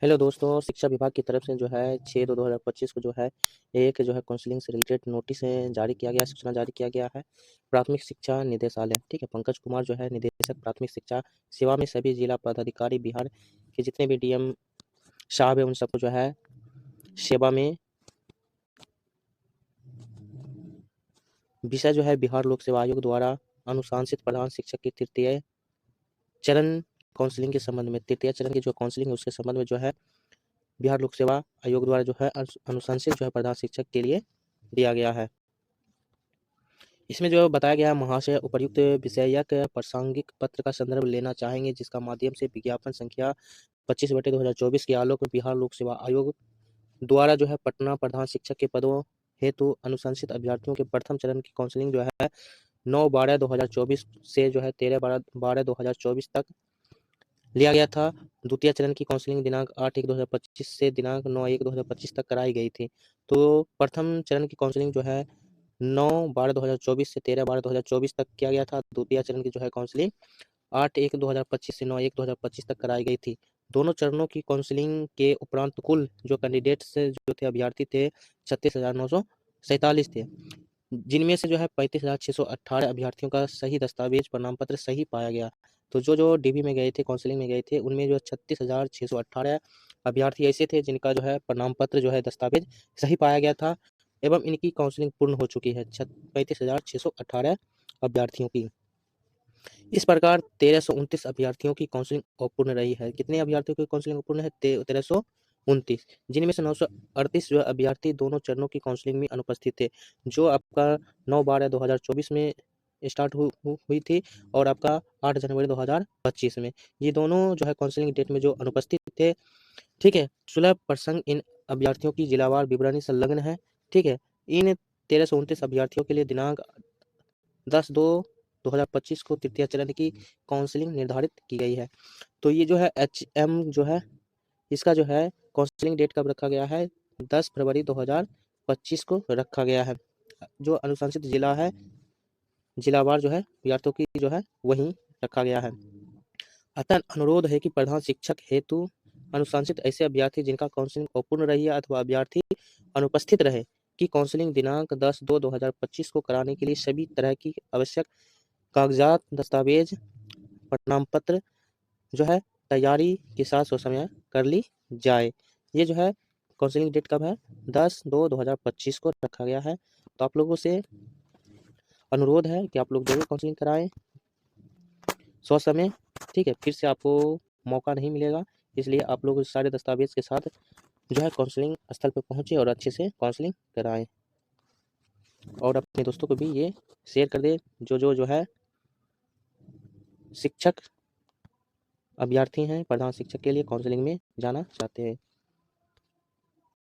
Hello दोस्तों, शिक्षा विभाग की तरफ से जो है 6/2/2025 को जो है एक जो है काउंसलिंग से रिलेटेड नोटिस जारी किया गया, सूचना जारी किया गया है। प्राथमिक शिक्षा निदेशालय, ठीक है, पंकज कुमार जो है निदेशक प्राथमिक शिक्षा सेवा में सभी जिला पदाधिकारी बिहार के जितने भी डीएम साहब है उन सबको जो है सेवा में विषय जो है बिहार लोक सेवा आयोग द्वारा अनुशासित प्रधान शिक्षक की तृतीय चरण काउंसलिंग के संबंध में तृतीय चरण की जो काउंसलिंग है उसके संबंध में जो है बिहार लोक सेवा आयोग द्वारा जो है अनुशंसित जो है प्रधान शिक्षक के लिए दिया गया है। इसमें जो बताया गया है, महाशय उपर्युक्त विषयक प्रासंगिक पत्र का संदर्भ लेना चाहेंगे जिसका माध्यम से विज्ञापन संख्या 25/2024 के आलोक में बिहार लोक सेवा आयोग द्वारा जो है पटना प्रधान शिक्षक के पदों हेतु अनुशंसित अभ्यर्थियों के प्रथम चरण की काउंसलिंग जो है 9/12/2024 से जो है 13/12/2024 तक लिया गया था। द्वितीय चरण की काउंसलिंग दिनांक 8/1/2025 से दिनांक 9/1/2025 तक कराई गई थी। तो प्रथम चरण की काउंसलिंग जो है 9/12/2024 से 13/12/2024 तक किया गया था। द्वितीय चरण की जो है काउंसलिंग 8/1/2025 से 9/1/2025 तक कराई गई थी। दोनों चरणों की काउंसलिंग के उपरांत कुल जो कैंडिडेट्स जो थे अभ्यर्थी थे 36,947 थे, जिनमें से जो है 35,618 अभ्यर्थियों का सही दस्तावेज प्रमाण पत्र सही पाया गया। तो जो डीबी में गए थे, काउंसलिंग में गए थे, उनमें जो 36,618 अभ्यर्थी ऐसे थे जिनका जो है प्रमाण पत्र जो है दस्तावेज सही पाया गया था एवं इनकी काउंसलिंग पूर्ण हो चुकी है 35,618 अभ्यर्थियों की। इस प्रकार 1329 अभ्यर्थियों की काउंसलिंग अपूर्ण रही है। कितने अभ्यर्थियों की काउंसलिंग अपूर्ण है? 1329, जिनमें से 938 जो अभ्यर्थी दोनों चरणों की काउंसलिंग में अनुपस्थित थे, जो आपका 9/12/2024 में स्टार्ट हुई थी और आपका 8 जनवरी 2025 में। ये दोनों जो है काउंसलिंग डेट में जो अनुपस्थित थे, ठीक है। सुलभ प्रसंग इन अभ्यर्थियों की जिलावार विवरणी संलग्न है, ठीक है। इन 1329 अभ्यर्थियों के लिए दिनांक 10/2/2025 को तृतीय चरण की काउंसलिंग निर्धारित की गई है। तो ये जो है एचएम जो है इसका जो है काउंसलिंग डेट कब रखा गया है? 10 फरवरी 2025 को रखा गया है। जो अनुशंसित जिला है, जिलावार जो है अभ्यर्थियों की जो है वहीं रखा गया है। अतः अनुरोध है कि प्रधान शिक्षक हेतु अनुशंसित ऐसे अभ्यर्थी जिनका काउंसलिंग अपूर्ण रही है अथवा अभ्यर्थी अनुपस्थित रहे की काउंसलिंग दिनांक 10/2/2025 को कराने के लिए सभी तरह की आवश्यक कागजात, दस्तावेज, प्रमाण पत्र जो है तैयारी के साथ समय कर ली जाए। ये जो है काउंसलिंग डेट कब है? 10/2/2025 को रखा गया है। तो आप लोगों से अनुरोध है कि आप लोग जरूर काउंसलिंग कराएं समय, ठीक है। फिर से आपको मौका नहीं मिलेगा, इसलिए आप लोग सारे दस्तावेज के साथ जो है काउंसलिंग स्थल पर पहुंचे और अच्छे से काउंसलिंग कराएं और अपने दोस्तों को भी ये शेयर कर दें जो है शिक्षक अभ्यर्थी हैं प्रधान शिक्षक के लिए काउंसलिंग में जाना चाहते हैं।